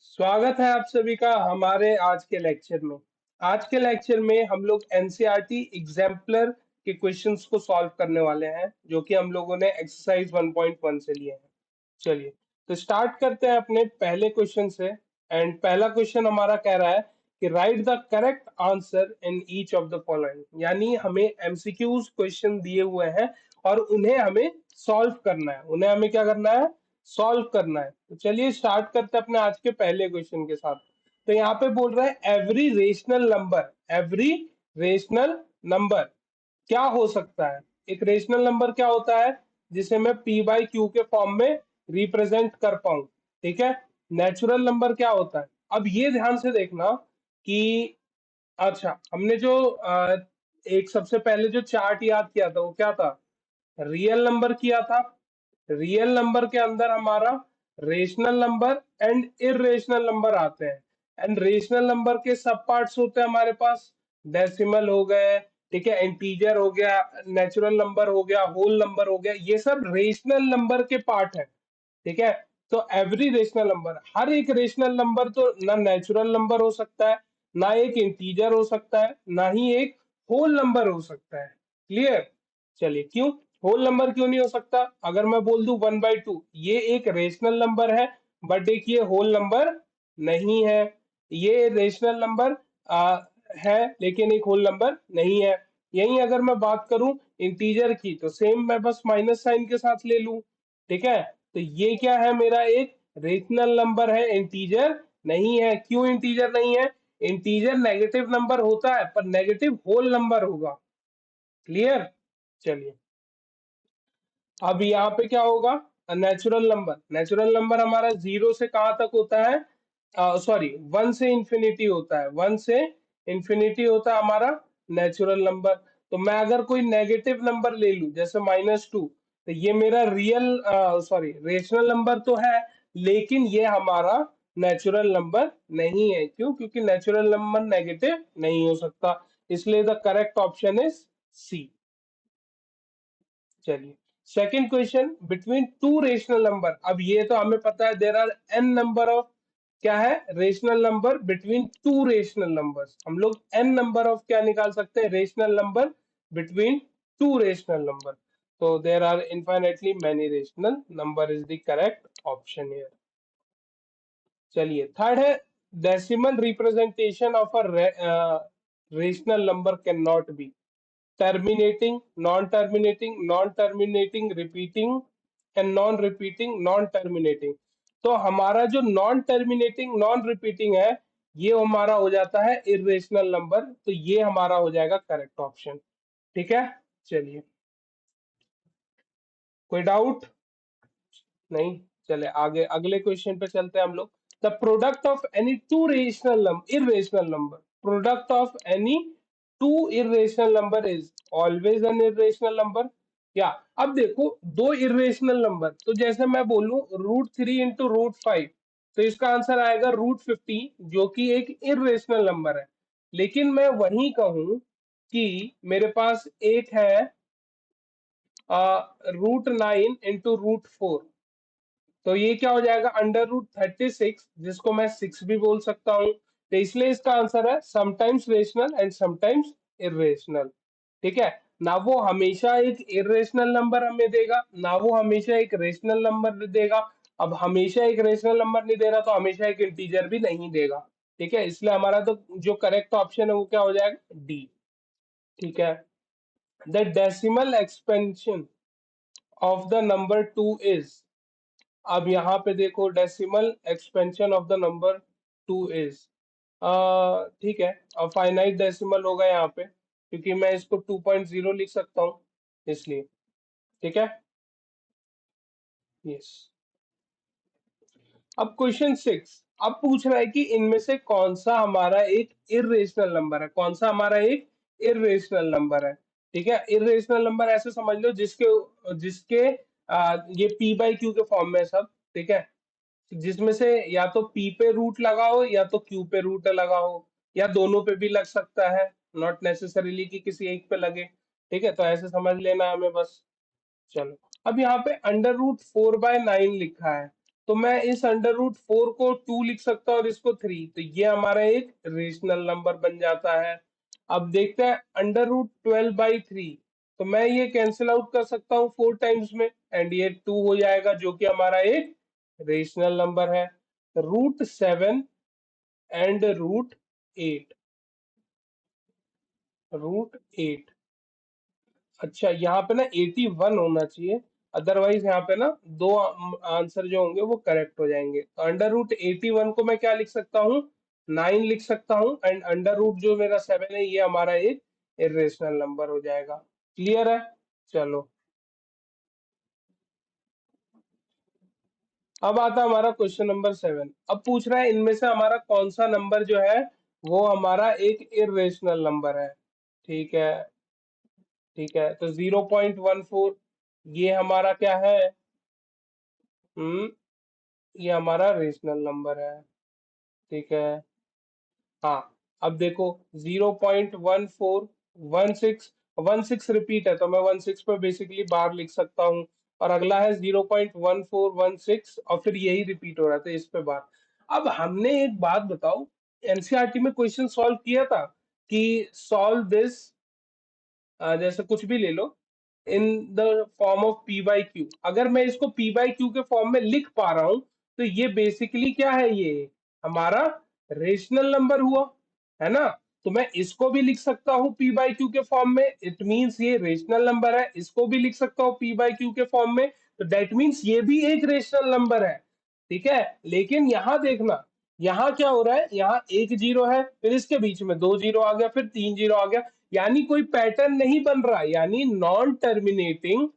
स्वागत है आप सभी का हमारे आज के लेक्चर में। आज के लेक्चर में हम लोग एनसीईआरटी एग्जाम्पलर के क्वेश्चंस को सॉल्व करने वाले हैं, जो कि हम लोगों ने एक्सरसाइज 1.1 से लिए हैं। चलिए तो स्टार्ट करते हैं अपने पहले क्वेश्चन से। एंड पहला क्वेश्चन हमारा कह रहा है कि right the correct answer in each of the following, यानी हमें एमसीक्यूज क्वेश्चन दिए हुए हैं और उन्हें हमें सॉल्व करना है। उन्हें हमें क्या करना है? सॉल्व करना है। तो चलिए स्टार्ट करते हैं अपने आज के पहले क्वेश्चन के साथ। तो यहाँ पे बोल रहा है एवरी रेशनल नंबर क्या हो सकता है। एक रेशनल नंबर क्या होता है? जिसे मैं p बाई क्यू के फॉर्म में रिप्रेजेंट कर पाऊं। ठीक है। नेचुरल नंबर क्या होता है? अब ये ध्यान से देखना कि अच्छा, हमने जो एक सबसे पहले जो चार्ट याद किया था वो क्या था? रियल नंबर किया था। रियल नंबर के अंदर हमारा rational number and irrational number आते हैं। एंड रेशनल नंबर के सब पार्ट्स होते हैं हमारे पास। डेसिमल हो गए, ठीक है, इंटीजर हो गया, नेचुरल नंबर हो गया, होल नंबर हो गया, ये सब रेशनल नंबर के पार्ट है। ठीक है। तो एवरी रेशनल नंबर, हर एक रेशनल नंबर तो ना नेचुरल नंबर हो सकता है, ना एक इंटीजर हो सकता है, ना ही एक होल नंबर हो सकता है। क्लियर? चलिए, क्यों होल नंबर क्यों नहीं हो सकता? अगर मैं बोल दूं 1/2, ये एक रेशनल नंबर है, बट एक ये होल नंबर नहीं है। ये रेशनल नंबर है लेकिन एक होल नंबर नहीं है। यही अगर मैं बात करूं इंटीजर की, तो सेम मैं बस माइनस साइन के साथ ले लूं। ठीक है। तो ये क्या है? मेरा एक रेशनल नंबर है, इंटीजर नहीं है। क्यों इंटीजर नहीं है? इंटीजर नेगेटिव नंबर होता है, पर नेगेटिव होल नंबर होगा। क्लियर? चलिए, अब यहाँ पे क्या होगा? नेचुरल नंबर, नेचुरल नंबर हमारा जीरो से कहां तक होता है? सॉरी, वन से इंफिनिटी होता है। वन से इंफिनिटी होता है हमारा नेचुरल नंबर। तो मैं अगर कोई नेगेटिव नंबर ले लूं जैसे -2, तो ये मेरा रियल सॉरी रेशनल नंबर तो है, लेकिन ये हमारा नेचुरल नंबर नहीं है। क्यों? क्योंकि नेचुरल नंबर नेगेटिव नहीं हो सकता। इसलिए the correct option is C. चलिए, second question, between two rational number. अब ये तो हमें पता है there are an number of क्या है? Rational number between two rational numbers. हम लोग एन नंबर ऑफ क्या निकाल सकते हैं? Rational number between two rational number. तो there are infinitely many rational number is the correct option here. चलिए, थर्ड है decimal representation of a rational number can not be terminating, non-terminating, non-terminating, repeating and non-repeating, non-terminating। तो हमारा जो non terminating non repeating है, ये हमारा हो जाता है इरेशनल नंबर। तो ये हमारा हो जाएगा करेक्ट ऑप्शन। ठीक है। चलिए, कोई डाउट? नहीं। चले आगे अगले क्वेश्चन पे चलते हैं हम लोग। The product of any two rational number irrational number, product of any two irrational number is always an irrational number. या अब देखो, दो इरेशनल नंबर, तो जैसे मैं बोलूं √3 इंटू √5, तो इसका आंसर आएगा √50, जो कि एक इरेशनल नंबर है। लेकिन मैं वही कहूं कि मेरे पास एक है √9 इंटू √4, तो ये क्या हो जाएगा? √36, जिसको मैं 6 भी बोल सकता हूँ। तो इसलिए इसका आंसर है sometimes rational and sometimes irrational. ठीक है। ना वो हमेशा एक इरेशनल नंबर हमें देगा, ना वो हमेशा एक रेशनल नंबर देगा। अब हमेशा एक रेशनल नंबर नहीं दे रहा, तो हमेशा एक इंटीजर भी नहीं देगा। ठीक है। इसलिए हमारा तो जो करेक्ट ऑप्शन है वो क्या हो जाएगा? डी। ठीक है। The decimal expansion of the number 2 is. अब यहाँ पे देखो, decimal expansion of the number 2 is, ठीक है, अब फाइनाइट डेसिमल होगा यहाँ पे, क्योंकि मैं इसको 2.0 लिख सकता हूँ इसलिए। ठीक है। यस। अब क्वेश्चन 6, अब पूछ रहा है कि इनमें से कौन सा हमारा एक इरेशनल नंबर है, कौन सा हमारा एक इरेशनल नंबर है। ठीक है। इरेशनल नंबर ऐसे समझ लो जिसके जिसके ये p बाई क्यू के फॉर्म में है सब। ठीक है। जिसमें से या तो p पे रूट लगा हो या तो q पे रूट लगा हो, या दोनों पे भी लग सकता है, नॉट नेसेसरीली कि किसी एक पे लगे। ठीक है। तो ऐसे समझ लेना हमें बस। चलो, अब यहाँ पे √4/9 लिखा है। तो मैं इस अंडर रूट 4 को 2 लिख सकता हूँ और इसको 3, तो ये हमारा एक रेशनल नंबर बन जाता है। अब देखते हैं अंडर रूट 12/3, तो मैं ये कैंसिल आउट कर सकता हूँ 4 टाइम्स में एंड ये 2 हो जाएगा, जो कि हमारा एक रेशनल नंबर है। Root 7 and root 8। अच्छा, यहाँ पे ना 81 होना चाहिए, अदरवाइज यहाँ पे ना दो आंसर जो होंगे वो करेक्ट हो जाएंगे। तो अंडर रूट 81 को मैं क्या लिख सकता हूँ, 9 लिख सकता हूँ एंड अंडर रूट जो मेरा 7 है ये हमारा एक इरेशनल नंबर हो जाएगा। क्लियर है? चलो, अब आता है हमारा क्वेश्चन नंबर 7। अब पूछ रहा है इनमें से हमारा कौन सा नंबर जो है वो हमारा एक इरेशनल नंबर है। ठीक है, ठीक है, तो 0.14 ये हमारा क्या है, हम्म ये हमारा रेशनल नंबर है। ठीक है, हाँ, अब देखो 0.1416 रिपीट है, तो मैं 16 पे बेसिकली बार लिख सकता हूँ, और अगला है 0.1416 और फिर यही रिपीट हो रहा था इस पे बार। अब हमने एक बात बताओ, एनसीईआरटी में क्वेश्चन सॉल्व किया था कि सॉल्व दिस, जैसे कुछ भी ले लो, in the form of P by Q. अगर मैं इसको पी बाई क्यू के फॉर्म में लिख पा रहा हूं तो ये बेसिकली क्या है, ये हमारा रेशनल नंबर हुआ, है ना? तो मैं इसको भी लिख सकता हूँ पी बाई क्यू के फॉर्म में, इट मीन्स ये रेशनल नंबर है। इसको भी लिख सकता हूँ पी बाई क्यू के फॉर्म में, तो दैट मीन्स ये भी एक रेशनल नंबर है। ठीक है, लेकिन यहाँ देखना, यहाँ क्या हो रहा है, यहाँ एक जीरो है, फिर इसके बीच में दो जीरो आ गया, फिर तीन जीरो आ गया, यानी कोई पैटर्न नहीं बन रहा, यानी नॉन टर्मिनेटिंग,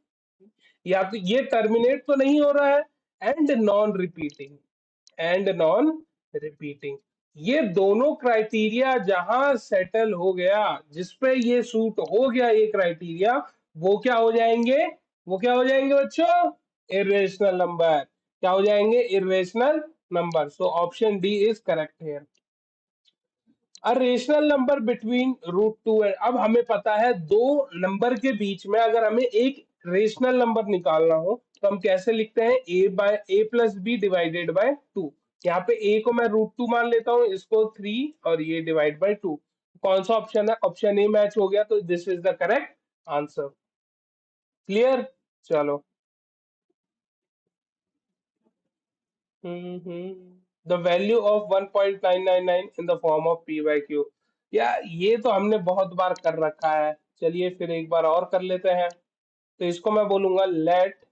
या तो ये टर्मिनेट तो नहीं हो रहा है, and non repeating, and non repeating. ये दोनों क्राइटेरिया जहां सेटल हो गया, जिसपे ये सूट हो गया ये क्राइटेरिया, वो क्या हो जाएंगे, वो क्या हो जाएंगे बच्चों, इरेशनल नंबर। क्या हो जाएंगे, irrational number. So option D is correct here. A rational number between root two and, अब हमें पता है दो नंबर के बीच में अगर हमें एक रेशनल नंबर निकालना हो तो हम कैसे लिखते हैं, A plus B divided by two. यहाँ पे ए को मैं रूट टू मान लेता हूँ, इसको 3, और ये डिवाइड बाय टू। कौन सा ऑप्शन है, ऑप्शन ए मैच हो गया, तो this is the correct answer. Clear? चलो, the value of 1.999 in the form of P by Q. या ये तो हमने बहुत बार कर रखा है, चलिए फिर एक बार और कर लेते हैं। तो इसको मैं बोलूंगा लेट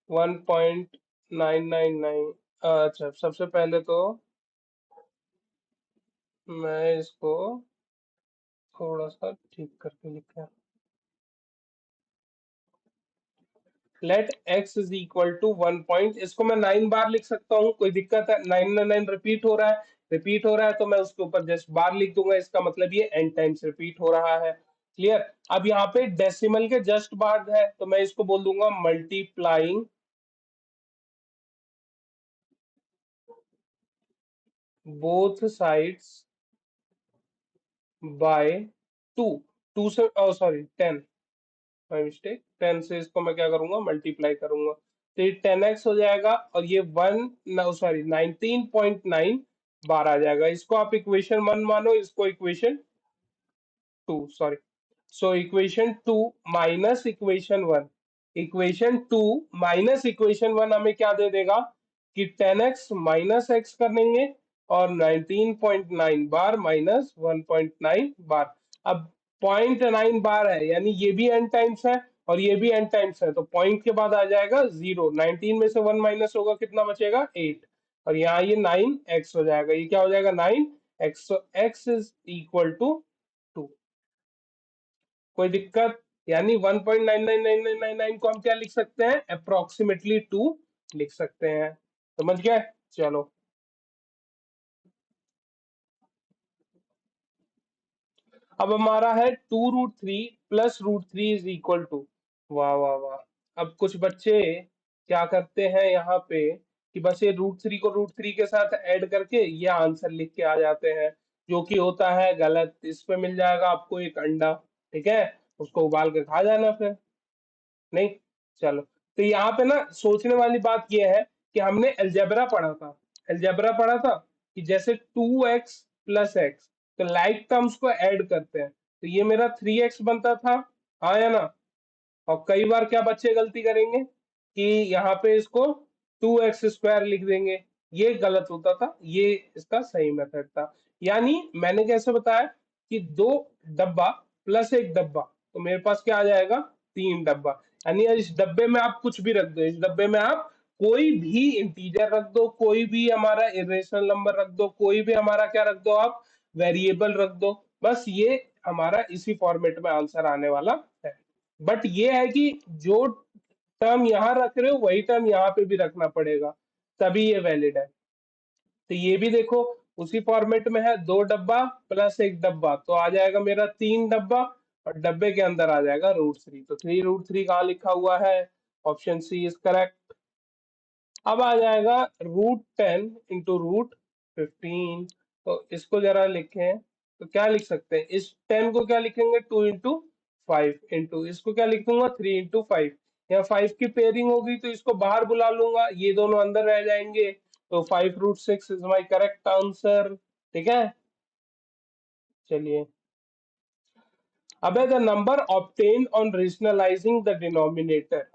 1.999। अच्छा, सबसे पहले तो मैं इसको थोड़ा सा ठीक करके लिखा, let x is equal to 1 point, इसको मैं 9 बार लिख सकता हूँ, कोई दिक्कत है? 9 रिपीट हो रहा है, रिपीट हो रहा है तो मैं उसके ऊपर जस्ट बार लिख दूंगा, इसका मतलब ये n टाइम्स रिपीट हो रहा है। क्लियर? अब यहाँ पे डेसिमल के जस्ट बाद है, तो मैं इसको बोल दूंगा multiplying both sides by two. Two से, सॉरी 10, माय मिस्टेक, 10 से इसको मैं क्या करूंगा, मल्टीप्लाई करूंगा, तो ये 10x हो जाएगा, और ये 19.9 बार आ जाएगा। इसको आप इक्वेशन 1 मानो, इसको equation 2, sorry. So equation 2 minus equation 1 हमें क्या दे देगा कि 10x माइनस एक्स कर देंगे, और 19.9 बार माइनस 1.9 बार। अब 0.9 बार है, यानी ये भी n टाइम्स है और ये भी n टाइम्स है, तो पॉइंट के बाद आ जाएगा 0, 19 में से 1 माइनस होगा, कितना बचेगा, 8, और यहाँ ये 9x हो जाएगा, ये क्या हो जाएगा, 9x। So x is equal to 2। कोई दिक्कत? यानी 1.99999 को हम क्या लिख सकते हैं, अप्रोक्सीमेटली 2 लिख सकते हैं। समझ गए? चलो, अब हमारा है 2√3 प्लस √3 इज इक्वल टू, वाह वाह वाह। अब कुछ बच्चे क्या करते हैं यहाँ पे कि बस ये √3 को √3 के साथ ऐड करके ये आंसर लिख के आ जाते हैं, जो कि होता है गलत। इस पे मिल जाएगा आपको एक अंडा, ठीक है, उसको उबाल के खा जाना फिर। नहीं, चलो, तो यहाँ पे ना सोचने वाली बात यह है कि हमने अलजेब्रा पढ़ा था कि जैसे 2x प्लस एक्स, तो लाइक टर्म्स को ऐड करते हैं, तो ये मेरा 3x बनता था, हाँ या ना। और कई बार क्या बच्चे गलती करेंगे कि यहाँ पे इसको 2x² लिख देंगे, ये गलत होता था, ये इसका सही मेथड था। यानी मैंने कैसे बताया कि 2 डब्बा प्लस एक डब्बा, तो मेरे पास क्या आ जाएगा, 3 डब्बा। यानी इस डब्बे में आप कुछ भी रख दो, इस डब्बे में आप कोई भी इंटीजर रख दो, कोई भी हमारा इरेशनल नंबर रख दो, कोई भी हमारा क्या रख दो आप, वेरिएबल रख दो, बस ये हमारा इसी फॉर्मेट में आंसर आने वाला है। बट ये है कि जो टर्म यहाँ रख रहे हो वही टर्म यहाँ पे भी रखना पड़ेगा, तभी ये वैलिड है। तो ये भी देखो उसी फॉर्मेट में है, 2 डब्बा प्लस एक डब्बा, तो आ जाएगा मेरा 3 डब्बा, और डब्बे के अंदर आ जाएगा √3, तो 3√3 कहाँ लिखा हुआ है, ऑप्शन सी इज करेक्ट। अब आ जाएगा √10 इंटू √15, तो इसको जरा लिखें, तो क्या लिख सकते हैं, इस 10 को क्या लिखेंगे, 2 इंटू 5, इंटू इसको क्या लिख दूंगा, 3 इंटू 5। यहाँ 5 की पेयरिंग होगी तो इसको बाहर बुला लूंगा, ये दोनों अंदर रह जाएंगे, तो 5√6 इज माई करेक्ट आंसर। ठीक है, चलिए। अब है the number obtain on rationalising the denominator.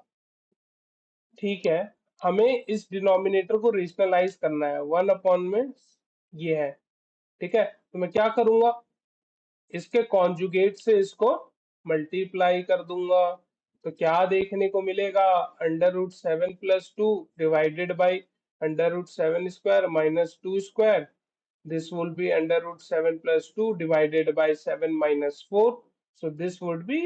ठीक है, हमें इस डिनोमिनेटर को रेशनलाइज करना है, 1 अपॉन में ये है। ठीक है, तो मैं क्या करूंगा, इसके कॉन्जुगेट से इसको मल्टीप्लाई कर दूंगा, तो क्या देखने को मिलेगा, √7 + 2 divided by √7² minus 2², this will be √7 + 2 divided by 7 minus 4, so this would be,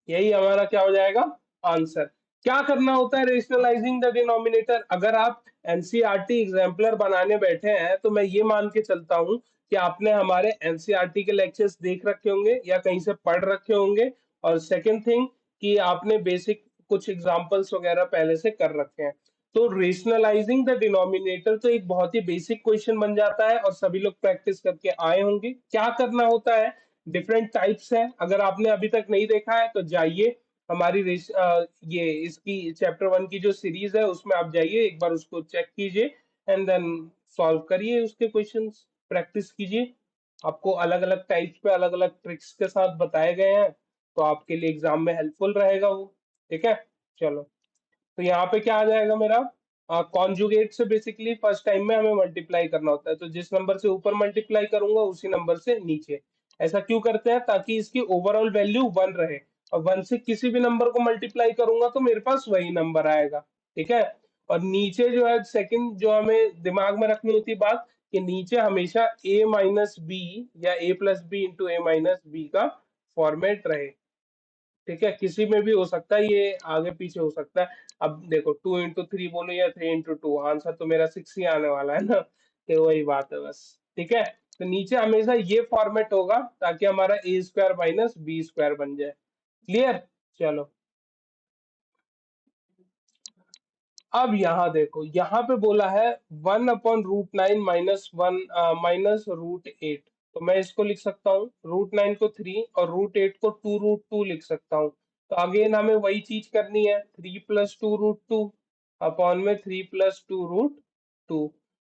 यही हमारा क्या हो जाएगा, आंसर। क्या करना होता है रेशनलाइजिंग द डिनोमिनेटर, अगर आप एनसीईआरटी एग्जाम्पलर बनाने बैठे हैं तो मैं ये मान के चलता हूं कि आपने हमारे एनसीईआरटी के लेक्चर्स देख रखे होंगे या कहीं से पढ़ रखे होंगे, और सेकंड थिंग कि आपने बेसिक कुछ एग्जांपल्स वगैरह पहले से कर रखे हैं। तो रेशनलाइजिंग द डिनोमिनेटर तो एक बहुत ही बेसिक क्वेश्चन बन जाता है, और सभी लोग प्रैक्टिस करके आए होंगे। क्या करना होता है, डिफरेंट टाइप्स है, अगर आपने अभी तक नहीं देखा है तो जाइए हमारी ये इसकी चैप्टर 1 की जो सीरीज है उसमें आप जाइए, एक बार उसको चेक कीजिए, एंड देन सॉल्व करिए उसके क्वेश्चंस, प्रैक्टिस कीजिए। आपको अलग अलग टाइप्स पे अलग अलग ट्रिक्स के साथ बताए गए हैं, तो आपके लिए एग्जाम में हेल्पफुल रहेगा वो। ठीक है, चलो। तो यहाँ पे क्या आ जाएगा मेरा, कॉन्जुगेट से बेसिकली फर्स्ट टाइम में हमें मल्टीप्लाई करना होता है, तो जिस नंबर से ऊपर मल्टीप्लाई करूंगा उसी नंबर से नीचे। ऐसा क्यों करते हैं, ताकि इसकी ओवरऑल वैल्यू 1 रहे, और 1 से किसी भी नंबर को मल्टीप्लाई करूंगा तो मेरे पास वही नंबर आएगा। ठीक है, और नीचे जो है सेकंड जो हमें दिमाग में रखनी होती बात, कि नीचे हमेशा a - b या a + b into a - b का फॉर्मेट रहे। ठीक है, किसी में भी हो सकता है, ये आगे पीछे हो सकता है। अब देखो 2 इंटू 3 बोलो या 3 इंटू 2, आंसर तो मेरा 6 ही आने वाला है ना, तो वही बात है बस। ठीक है, तो नीचे हमेशा ये फॉर्मेट होगा ताकि हमारा a² माइनस b² बन जाए। क्लियर, चलो। अब यहाँ देखो, यहाँ पे बोला है 1/√9 -1 - √8, तो मैं इसको लिख सकता हूँ, √9 को 3 और √8 को 2√2 लिख सकता हूँ। तो अगेन हमें वही चीज करनी है, 3 + 2√2 अपॉन में 3 + 2√2,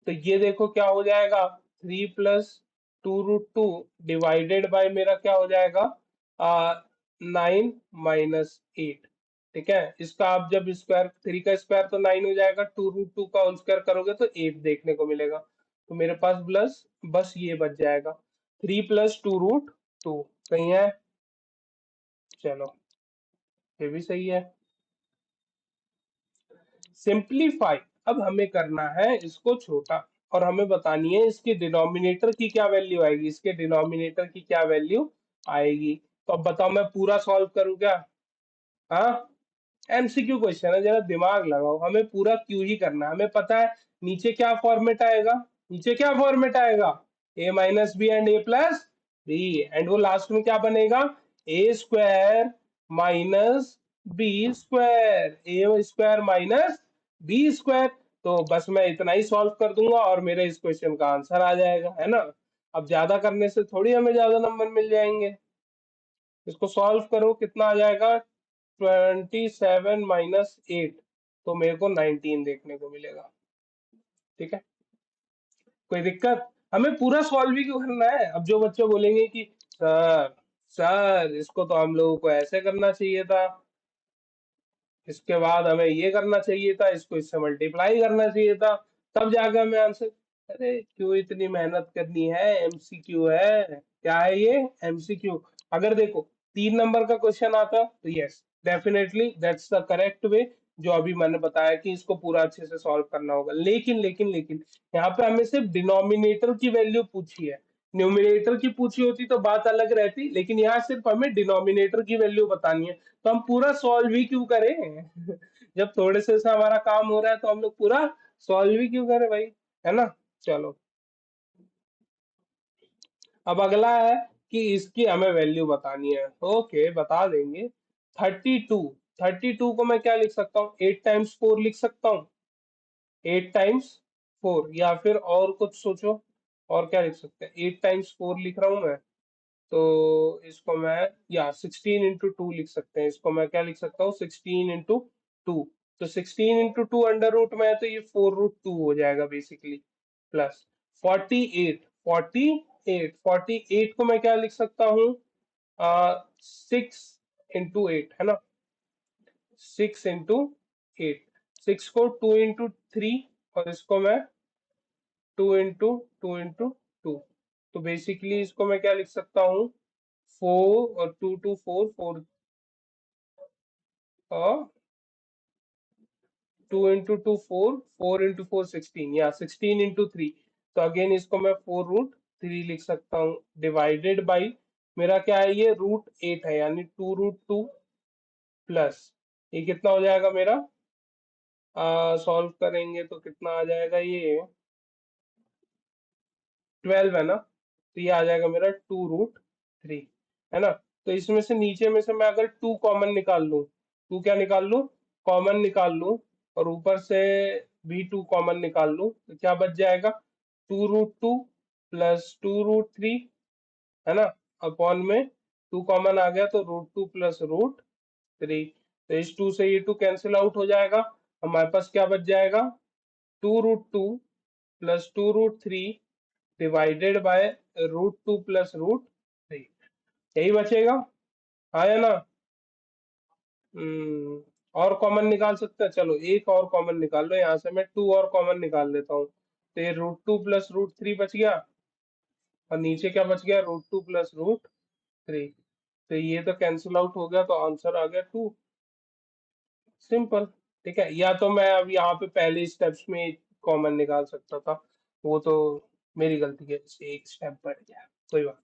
तो ये देखो क्या हो जाएगा, 3 + 2√2 डिवाइडेड बाय मेरा क्या हो जाएगा, 9 - 8। ठीक है, इसका आप जब स्क्वायर, 3 का स्क्वायर तो 9 हो जाएगा, 2√2 का होल स्क्वायर करोगे तो 8 देखने को मिलेगा, तो मेरे पास प्लस बस ये बच जाएगा, 3 + 2√2। सही है, चलो, ये भी सही है। सिंप्लीफाई, अब हमें करना है इसको छोटा, और हमें बतानी है इसके डिनोमिनेटर की क्या वैल्यू आएगी, इसके डिनोमिनेटर की क्या वैल्यू आएगी। तो अब बताओ मैं पूरा सॉल्व करूं क्या, हाँ। एमसीक्यू क्वेश्चन है, जरा दिमाग लगाओ, हमें पूरा क्यू ही करना है, हमें पता है नीचे क्या फॉर्मेट आएगा, नीचे क्या फॉर्मेट आएगा, a - b and a + b, and वो लास्ट में क्या बनेगा, a² minus b², a² minus b²। तो बस मैं इतना ही सॉल्व कर दूंगा और मेरे इस क्वेश्चन का आंसर आ जाएगा, है ना। अब ज्यादा करने से थोड़ी हमें ज्यादा नंबर मिल जाएंगे। इसको सॉल्व करो, कितना आ जाएगा? 27 माइनस 8, तो मेरे को 19 देखने को मिलेगा। ठीक है, कोई दिक्कत? हमें पूरा सॉल्व ही क्यों करना है? अब जो बच्चे बोलेंगे कि सर सर इसको तो हम लोगों को ऐसे करना चाहिए था, इसके बाद हमें ये करना चाहिए था, इसको इससे मल्टीप्लाई करना चाहिए था, तब जाकर हमें आंसर। अरे क्यों इतनी मेहनत करनी है? एमसीक्यू है, क्या है ये? एमसीक्यू। अगर देखो 3 नंबर का क्वेश्चन आता तो yes definitely that's the correct way, जो अभी मैंने बताया कि इसको पूरा अच्छे से सॉल्व करना होगा। लेकिन लेकिन लेकिन यहाँ पे हमें सिर्फ डिनोमिनेटर की वैल्यू पूछी है, न्यूमिनेटर की पूछी होती तो बात अलग रहती, लेकिन यहाँ सिर्फ हमें डिनोमिनेटर की वैल्यू बतानी है। तो हम पूरा सॉल्व ही क्यों करें? जब थोड़े से हमारा काम हो रहा है तो हम लोग पूरा सॉल्व ही क्यों करें भाई, है ना? चलो, अब अगला है कि इसकी हमें वैल्यू बतानी है। ओके, बता देंगे। 32, 32 को मैं क्या लिख सकता हूँ? 8 टाइम्स 4 लिख सकता हूँ, 8 टाइम्स 4, या फिर और कुछ सोचो, और क्या लिख सकते हैं? 8 टाइम्स 4 लिख रहा हूँ मैं, तो इसको मैं, या 16 इंटू 2 लिख सकते हैं। इसको मैं क्या लिख सकता हूँ? 16 इंटू 2। तो 16 इंटू 2 अंडर रूट में है, तो ये 4√2 हो जाएगा बेसिकली, प्लस 48 को मैं क्या लिख सकता हूँ? 6 इंटू 8, है ना? 6 इंटू 8, 6 को 2 इंटू 3, और इसको मैं 2 इंटू 2 तो बेसिकली इसको मैं क्या लिख सकता हूँ? 4 और 2 2 4, 4 और 2 इंटू 2 4, 4 इंटू 4 16, या 16 इंटू 3। तो अगेन इसको मैं 4√3 लिख सकता हूँ, डिवाइडेड बाई मेरा क्या है? ये √8 है, यानी 2√2 प्लस ये कितना हो जाएगा मेरा? सॉल्व करेंगे तो कितना आ जाएगा ये? 12 है ना? तो ये आ जाएगा मेरा 2√3, है ना? तो इसमें से नीचे में से मैं अगर 2 कॉमन निकाल लूं, 2 क्या निकाल लूं? कॉमन निकाल लूं, और ऊपर से भी 2 कॉमन निकाल लूं, तो क्या बच जाएगा? 2√2 प्लस 2√3, है ना? अपॉन में 2 कॉमन आ गया, तो √2 प्लस √3। तो इस 2 से ये 2 कैंसिल आउट हो जाएगा, हमारे पास क्या बच जाएगा? 2√2 प्लस 2√3 डिवाइडेड बाय √2 प्लस √3, यही बचेगा। हाँ या ना? और कॉमन निकाल सकते हैं, चलो एक और कॉमन निकाल लो, यहाँ से मैं 2 और कॉमन निकाल लेता हूँ, तो ये √2 प्लस √3 बच गया, और नीचे क्या बच गया? √2 प्लस √3। तो ये तो कैंसिल आउट हो गया, तो आंसर आ गया 2। सिंपल। ठीक है, या तो मैं अब यहाँ पे पहले स्टेप्स में कॉमन निकाल सकता था, वो तो मेरी गलती की वजह से एक स्टेप बढ़ गया, कोई बात।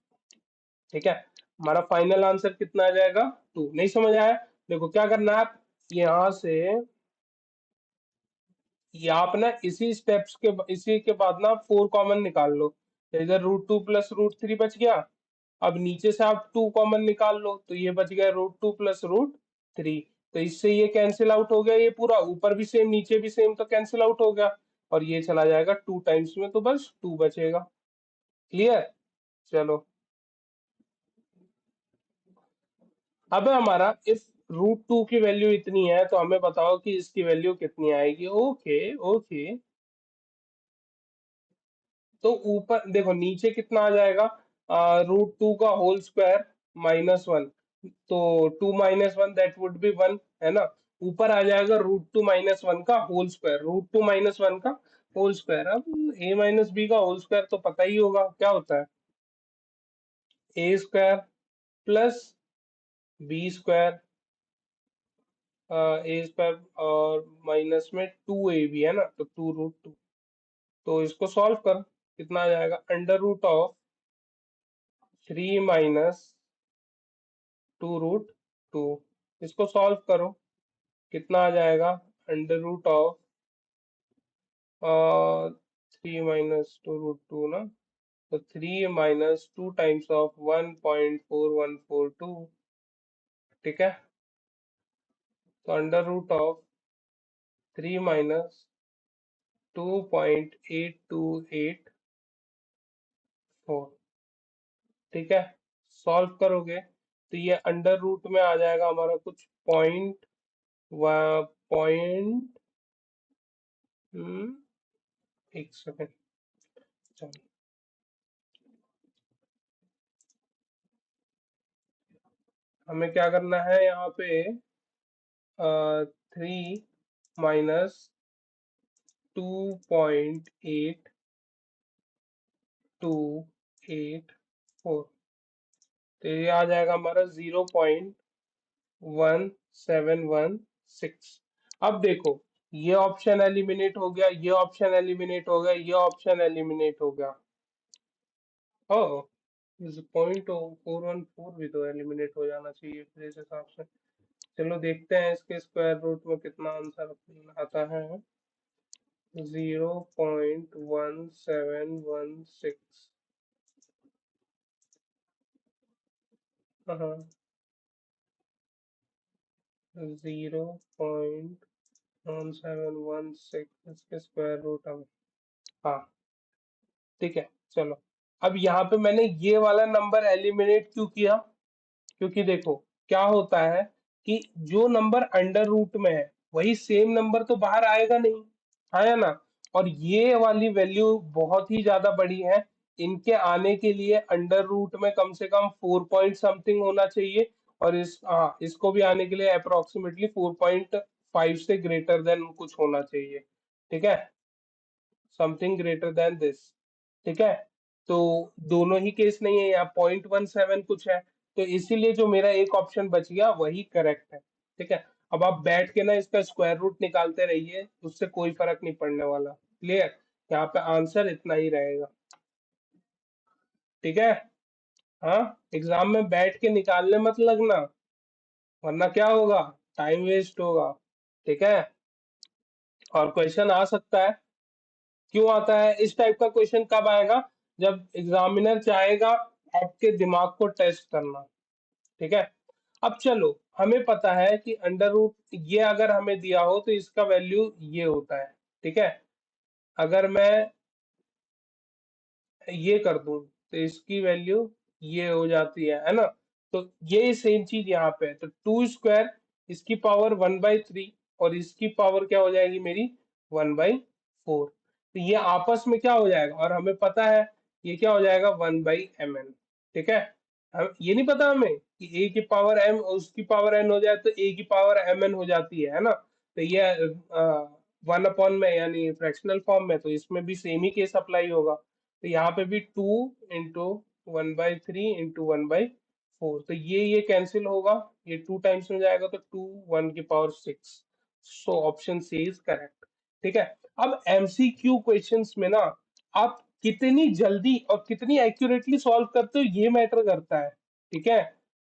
ठीक है, हमारा फाइनल आंसर कितना आ जाएगा? 2। नहीं समझ आया? देखो क्या करना है, आप यहाँ से, ये आप ना इसी स्टेप्स के इसी के बाद ना 4 कॉमन निकाल लो, तो इधर √2 प्लस √3 बच गया। अब नीचे से आप 2 कॉमन निकाल लो, तो ये बच गया √2 प्लस √3। तो इससे ये कैंसिल आउट हो गया, ये पूरा ऊपर भी सेम नीचे भी सेम, तो कैंसिल आउट हो गया, और ये चला जाएगा 2 टाइम्स में, तो बस 2 बचेगा। क्लियर? चलो, अब हमारा इस √2 की वैल्यू इतनी है, तो हमें बताओ कि इसकी वैल्यू कितनी आएगी। ओके ओके, तो ऊपर देखो, नीचे कितना आ जाएगा? √2 का होल स्क्वायर -1, तो 2 - 1 दैट वुड बी 1, है ना? ऊपर आ जाएगा √2 - 1 का होल स्क्वायर, √2 - 1 का होल स्क्वायर। अब a - b का होल स्क्वायर तो पता ही होगा क्या होता है? a² प्लस b², a² और माइनस में 2ab, है ना? तो 2√2। तो इसको सॉल्व कर, कितना आ जाएगा? √3 - 2√2। इसको सॉल्व करो, कितना आ जाएगा? √3 - 2√2 ना, तो 3 - 2 टाइम्स ऑफ 1.4142। ठीक है, तो √3 - 2.8284। ठीक है, सॉल्व करोगे तो ये अंडर रूट में आ जाएगा हमारा कुछ पॉइंट पॉइंट, एक सेकेंड, चलो हमें क्या करना है यहाँ पे, 3 - 2.824, तो ये आ जाएगा हमारा 0.1716। अब देखो, ये ऑप्शन एलिमिनेट हो गया, ये ऑप्शन एलिमिनेट हो गया, ये ऑप्शन एलिमिनेट हो गया। ओ, इस 0.414 भी तो एलिमिनेट हो जाना चाहिए फिर इस हिसाब से। चलो देखते हैं इसके स्क्वायर रूट में कितना आंसर आता है। 0.1716। हाँ, 0.1716 इसके स्क्वायर रूट हम, हाँ ठीक है। चलो, अब यहाँ पे मैंने ये वाला नंबर एलिमिनेट क्यों किया, क्योंकि देखो क्या होता है कि जो नंबर अंडर रूट में है वही सेम नंबर तो बाहर आएगा नहीं, है ना। और ये वाली वैल्यू बहुत ही ज्यादा बड़ी है, इनके आने के लिए अंडर रूट में कम से कम 4 पॉइंट समथिंग होना चाहिए, और इसको भी आने के लिए अप्रोक्सीमेटली 4.5 से ग्रेटर देन कुछ होना चाहिए, ठीक है, समथिंग ग्रेटर देन दिस, ठीक है। तो दोनों ही केस नहीं है, यहाँ 0.17 कुछ है, तो इसीलिए जो मेरा एक ऑप्शन बच गया वही करेक्ट है, ठीक है। अब आप बैठ के ना इसका स्क्वायर रूट निकालते रहिए, उससे कोई फर्क नहीं पड़ने वाला, क्लियर। यहाँ पे आंसर इतना ही रहेगा, ठीक है। हाँ, एग्जाम में बैठ के निकालने मत लगना, वरना क्या होगा, टाइम वेस्ट होगा, ठीक है। और क्वेश्चन आ सकता है, क्यों आता है इस टाइप का क्वेश्चन, कब आएगा, जब एग्जामिनर चाहेगा आपके दिमाग को टेस्ट करना, ठीक है। अब चलो, हमें पता है कि अंडर रूट ये अगर हमें दिया हो तो इसका वैल्यू ये होता है, ठीक है। अगर मैं ये कर दूं तो इसकी वैल्यू ये हो जाती है ना। तो ये सेम चीज यहाँ पे है, तो 2 स्क्वायर, इसकी पावर 1/3, और इसकी पावर क्या हो जाएगी मेरी, 1/4। तो ये आपस में क्या हो जाएगा, और हमें पता है ये क्या हो जाएगा, 1/mn, ठीक है। हम ये नहीं पता हमें कि a की पावर m और उसकी पावर n हो जाए तो a की पावर mn हो जाती है ना। तो ये 1 अपॉन में यानी फ्रैक्शनल फॉर्म में, तो इसमें भी सेम ही केस अप्लाई होगा। तो यहाँ पे भी 2 × 1/3 × 1/4, तो ये कैंसिल होगा, ये 2 टाइम्स में जाएगा, तो 2 × 1⁶। So option C is correct, ठीक है। अब एमसीक्यू क्वेश्चंस में ना आप कितनी जल्दी और कितनी एक्यूरेटली सॉल्व करते हो ये मैटर करता है, ठीक है।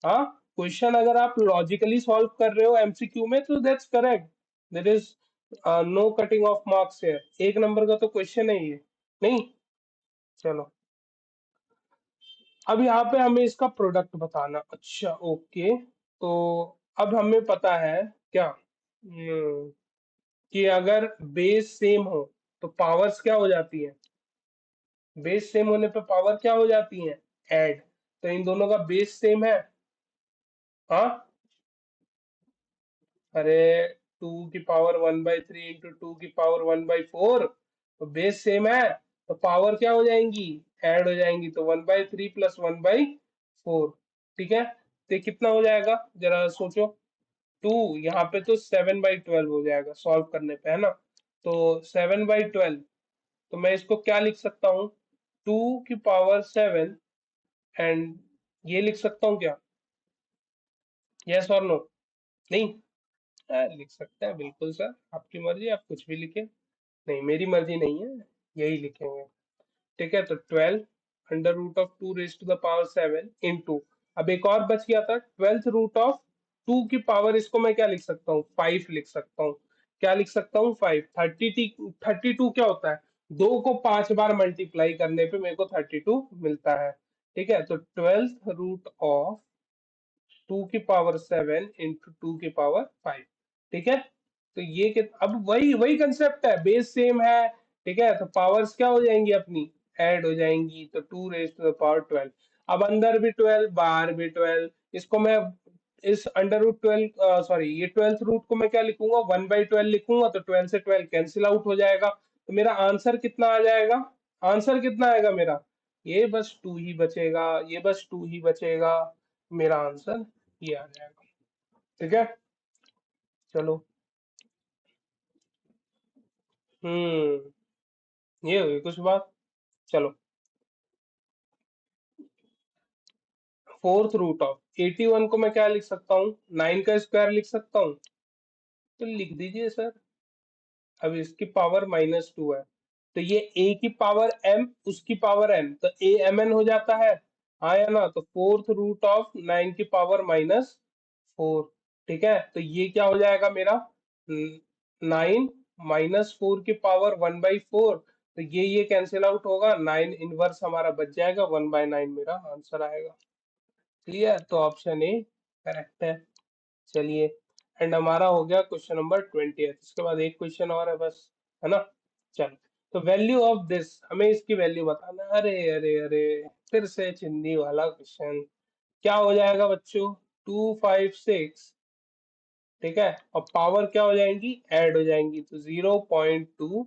हाँ, क्वेश्चन अगर आप लॉजिकली सॉल्व कर रहे हो एमसीक्यू में तो that's correct, there is no cutting of marks है, एक नंबर का तो क्वेश्चन है ये, नहीं। चलो, अब यहाँ पे हमें इसका प्रोडक्ट बताना, अच्छा ओके। तो अब हमें पता है क्या, कि अगर बेस सेम हो तो पावर्स क्या हो जाती है, बेस सेम होने पे पावर क्या हो जाती है, ऐड। तो इन दोनों का बेस सेम है, हाँ। अरे, 2 की पावर 1/3 इंटू 2 की पावर 1/4, तो बेस सेम है, तो पावर क्या हो जाएंगी, ऐड हो जाएंगी, तो 1/3 + 1/4, ठीक है। तो ये कितना हो जाएगा जरा सोचो, 2, यहाँ पे तो 7/12 हो जाएगा सॉल्व करने पे, है ना। तो 7/12, तो मैं इसको क्या लिख सकता हूँ, 2 की पावर 7, एंड ये लिख सकता हूँ क्या, यस और नो, नहीं। लिख सकते हैं बिल्कुल सर, आपकी मर्जी, आप कुछ भी लिखें, नहीं मेरी मर्जी नहीं है, यही लिखेंगे, ठीक है। तो 12 √2 raised to the power 7 into, अब एक और बच गया था, 12th रूट ऑफ 2 की पावर, इसको मैं क्या लिख सकता हूँ, 5 लिख सकता हूँ, क्या लिख सकता हूँ, 5। 32 क्या होता है, 2 को 5 बार मल्टीप्लाई करने पे मेरे को 32 मिलता है, ठीक है। तो 12th रूट ऑफ 2 की पावर 7 इंटू 2 की पावर 5, ठीक है। तो ये अब वही वही कंसेप्ट है, बेस सेम है, ठीक है, तो पावर्स क्या हो जाएंगी अपनी, ऐड हो जाएंगी, तो 2 raised to the power 12। अब अंदर भी 12, बाहर भी 12, इसको मैं इस अंडर रूट 12 सॉरी ये 12th रूट को मैं क्या लिखूंगा 1/12 लिखूंगा, तो 12 से 12 कैंसिल आउट हो जाएगा, तो मेरा आंसर कितना आ जाएगा, आंसर कितना आएगा मेरा, ये बस 2 ही बचेगा, ये बस 2 ही बचेगा, मेरा आंसर ये आ जाएगा। ठीक है, चलो। ये हुई कुछ बात। चलो, 4th रूट ऑफ 81 को मैं क्या लिख सकता हूँ, 9 का स्क्वायर लिख सकता हूँ, तो लिख दीजिए सर। अब इसकी पावर -2 है, तो ये a की पावर m उसकी पावर n, तो a mn हो जाता है, हाँ या ना, तो 4th रूट ऑफ 9 की पावर -4। ठीक है, तो ये क्या हो जाएगा मेरा, 9 - 4 की पावर 1/4, तो ये कैंसिल आउट होगा, 9 इनवर्स हमारा बच जाएगा, 1/9 मेरा आंसर आएगा। क्लियर, तो ऑप्शन ए करेक्ट है। चलिए, एंड हमारा हो गया क्वेश्चन नंबर 20। इसके बाद एक क्वेश्चन और है बस, है ना। चलो, तो वैल्यू ऑफ दिस, हमें इसकी वैल्यू बताना है। अरे अरे अरे, फिर से चिंदी वाला क्वेश्चन। क्या हो जाएगा बच्चों, 256, ठीक है, और पावर क्या हो जाएंगी, ऐड हो जाएंगी, तो 0.25,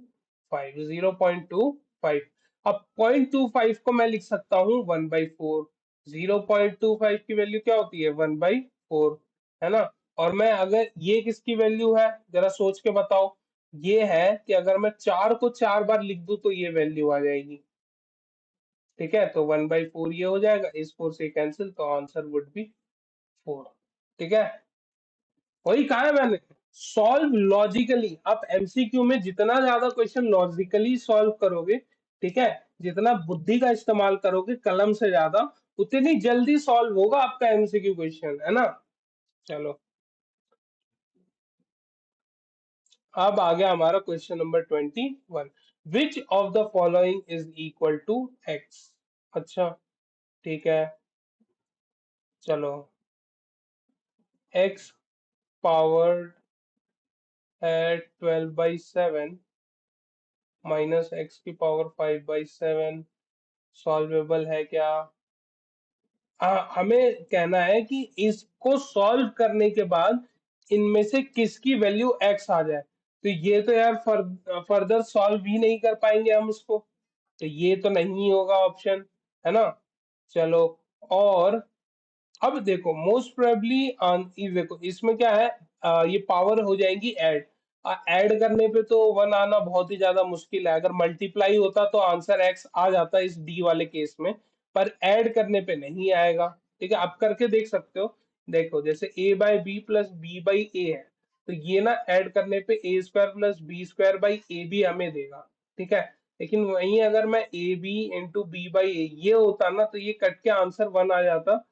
0.25। अब 0.25 को मैं लिख सकता हूँ 1/4, 0.25 की वैल्यू क्या होती है, 1/4, है ना। और मैं अगर, ये किसकी वैल्यू है, जरा सोच के बताओ, ये है कि अगर मैं 4 को 4 बार लिख दूं तो ये वैल्यू आ जाएगी। ठीक है, तो 1/4 ये हो जाएगा, इस 4 से कैंसिल, तो आंसर वुड बी 4। ठीक है, वही कहा है मैंने, सॉल्व लॉजिकली। आप एमसीक्यू में जितना ज्यादा क्वेश्चन लॉजिकली सॉल्व करोगे, ठीक है, जितना बुद्धि का इस्तेमाल करोगे कलम से ज्यादा, उतनी जल्दी सॉल्व होगा आपका एमसीक्यू क्वेश्चन, है ना। चलो, अब आ गया हमारा question number 21। Which of the following is equal to x. अच्छा, ठीक है, चलो, एक्स पावर्ड है 12/7 -x की पावर 5/7 सॉल्वेबल है क्या। हमें कहना है कि इसको सॉल्व करने के बाद इनमें से किसकी वैल्यू x आ जाए, तो ये तो यार फर्दर सॉल्व भी नहीं कर पाएंगे हम इसको, तो ये तो नहीं होगा ऑप्शन, है ना। चलो, और अब देखो, मोस्ट प्रोबेबली देखो इसमें क्या है, ये पावर हो जाएंगी ऐड, ऐड करने पे तो 1 आना बहुत ही ज्यादा मुश्किल है, अगर मल्टीप्लाई होता तो आंसर x आ जाता इस d वाले केस में, पर ऐड करने पे नहीं आएगा। ठीक है, आप करके देख सकते हो। देखो, जैसे a/b प्लस b/a है, तो ये ना ऐड करने पे a² प्लस b² ab हमें देगा। ठीक है, लेकिन वहीं अगर मैं ab × b/a ये होता ना, तो ये कट के आंसर 1 आ जाता,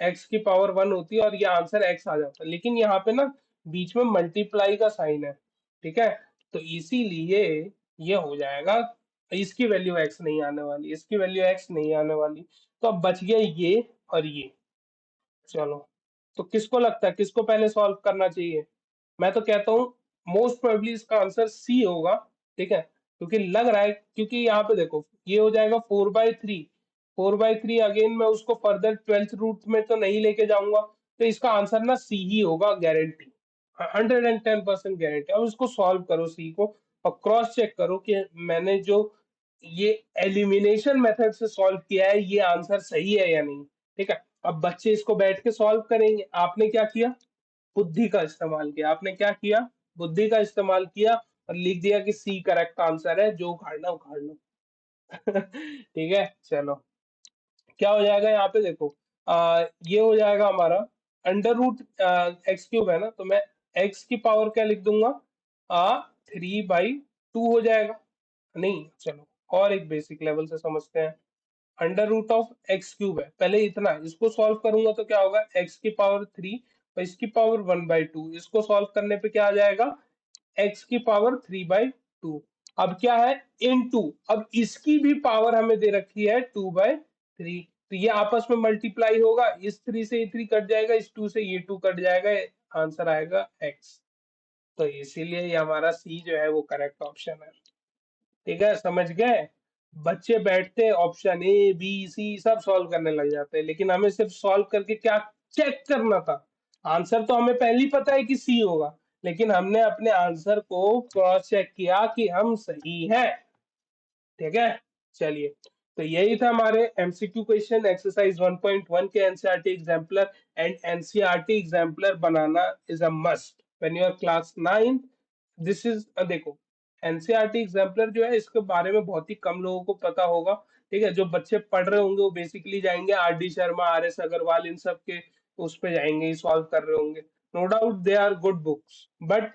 x की पावर 1 होती है और ये आंसर x आ जाता, लेकिन यहाँ पे ना बीच में मल्टीप्लाई का साइन है। ठीक है, तो इसीलिए ये हो जाएगा, इसकी वैल्यू x नहीं आने वाली, इसकी वैल्यू x नहीं आने वाली, तो अब बच गया ये और ये। चलो, तो किसको लगता है किसको पहले सॉल्व करना चाहिए, मैं तो कहता हूँ मोस्ट प्रोबेबली इसका आंसर सी होगा। ठीक है, क्योंकि लग रहा है, क्योंकि यहाँ पे देखो ये हो जाएगा 4/3, 4/3 अगेन मैं उसको फर्दर 12th रूट में तो नहीं लेके जाऊंगा, तो इसका आंसर ना सी ही होगा, गारंटी, 110% गारंटी। अब इसको सॉल्व करो सी को, और क्रॉस चेक करो कि मैंने जो ये एलिमिनेशन मेथड से सॉल्व किया है ये आंसर सही है या नहीं। ठीक है, अब बच्चे इसको बैठ के सॉल्व करेंगे, आपने क्या किया, बुद्धि का इस्तेमाल किया, आपने क्या किया, बुद्धि का इस्तेमाल किया, और लिख दिया कि सी करेक्ट आंसर है, जो उखाड़ना उखाड़ लो। ठीक है, चलो, क्या हो जाएगा यहाँ पे देखो, ये हो जाएगा हमारा √x³ है ना, तो मैं x की पावर क्या लिख दूंगा, 3/2 हो जाएगा। नहीं, चलो और एक बेसिक लेवल से समझते हैं। √x³ है, पहले इतना इसको सॉल्व करूंगा तो क्या होगा, x की पावर 3 और इसकी पावर 1/2, इसको सॉल्व करने पे क्या आ जाएगा, x की पावर 3/2। अब क्या है, इन 2, अब इसकी भी पावर हमें दे रखी है 2/3, तो ये आपस में मल्टीप्लाई होगा, इस 3 से ये 3 कट जाएगा, इस 2 से ये 2 कट जाएगा, आंसर आएगा x। तो इसीलिए ये हमारा सी जो है वो करेक्ट ऑप्शन है। ठीक है, समझ गए। बच्चे बैठते ऑप्शन ए बी सी सब सॉल्व करने लग जाते हैं, लेकिन हमें सिर्फ सॉल्व करके क्या चेक करना था। आंसर तो हमें पहले ही पता है कि सी होगा, लेकिन हमने अपने आंसर को क्रॉस चेक किया कि हम सही हैं। ठीक है, चलिए, तो यही था हमारे एमसीक्यू क्वेश्चन एक्सरसाइज 1.1 के NCERT exemplar. And NCERT exemplar बनाना is a must when you are class 9। This is देखो, एनसीईआरटी एग्जाम्पलर जो है इसके बारे में बहुत ही कम लोगों को पता होगा। ठीक है, जो बच्चे पढ़ रहे होंगे वो बेसिकली जाएंगे R D Sharma, R S Agarwal, इन सब के उस पे जाएंगे, सॉल्व कर रहे होंगे। No doubt they are good books, but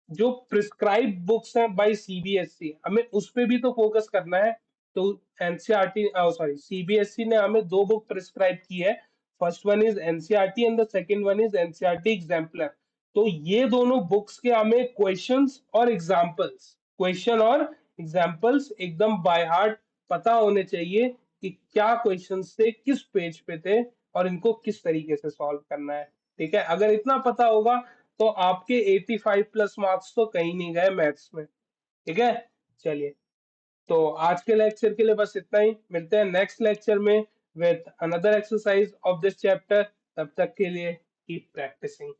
जो प्रिस्क्राइब बुक्स हैं बाय सीबीएसई, हमें उस पे भी तो फोकस करना है। तो एनसीईआरटी, सॉरी, सीबीएसई ने हमें दो बुक प्रिस्क्राइब की है। First one is NCERT and the second one is NCERT exemplar. तो ये दोनों बुक्स के हमें क्वेश्चंस और एग्जाम्पल्स, क्वेश्चन और एग्जाम्पल्स एकदम बाय हार्ट पता होने चाहिए कि क्या क्वेश्चंस थे, किस पेज पे थे, और इनको किस तरीके से सॉल्व करना है। ठीक है, अगर इतना पता होगा तो आपके 85 प्लस मार्क्स तो कहीं नहीं गए मैथ्स में। ठीक है, चलिए, तो आज के लेक्चर के लिए बस इतना ही। मिलते हैं नेक्स्ट लेक्चर में with another exercise of this chapter. तब तक के लिए कीप प्रैक्टिसिंग।